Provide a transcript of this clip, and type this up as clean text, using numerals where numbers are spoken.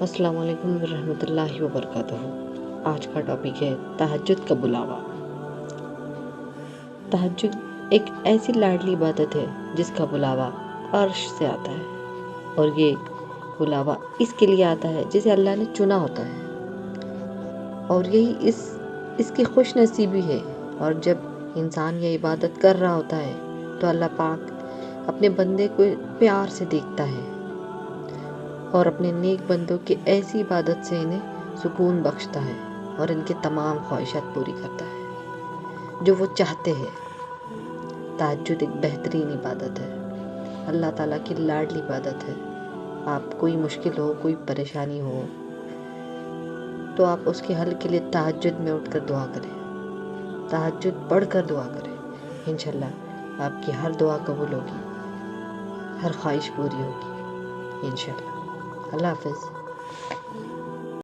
السلام علیکم ورحمۃ اللہ وبرکاتہ۔ آج کا ٹاپک ہے تہجد کا بلاوا۔ تہجد ایک ایسی لاڈلی عبادت ہے جس کا بلاوا عرش سے آتا ہے، اور یہ بلاوا اس کے لیے آتا ہے جسے اللہ نے چنا ہوتا ہے، اور یہی اس کی خوش نصیبی ہے۔ اور جب انسان یہ عبادت کر رہا ہوتا ہے تو اللہ پاک اپنے بندے کو پیار سے دیکھتا ہے اور اپنے نیک بندوں کی ایسی عبادت سے انہیں سکون بخشتا ہے اور ان کے تمام خواہشات پوری کرتا ہے جو وہ چاہتے ہیں۔ تہجد ایک بہترین عبادت ہے، اللہ تعالیٰ کی لاڈلی عبادت ہے۔ آپ کوئی مشکل ہو، کوئی پریشانی ہو تو آپ اس کے حل کے لیے تہجد میں اٹھ کر دعا کریں، تہجد پڑھ کر دعا کریں۔ انشاءاللہ آپ کی ہر دعا قبول ہوگی، ہر خواہش پوری ہوگی انشاءاللہ۔ اللہ حافظ۔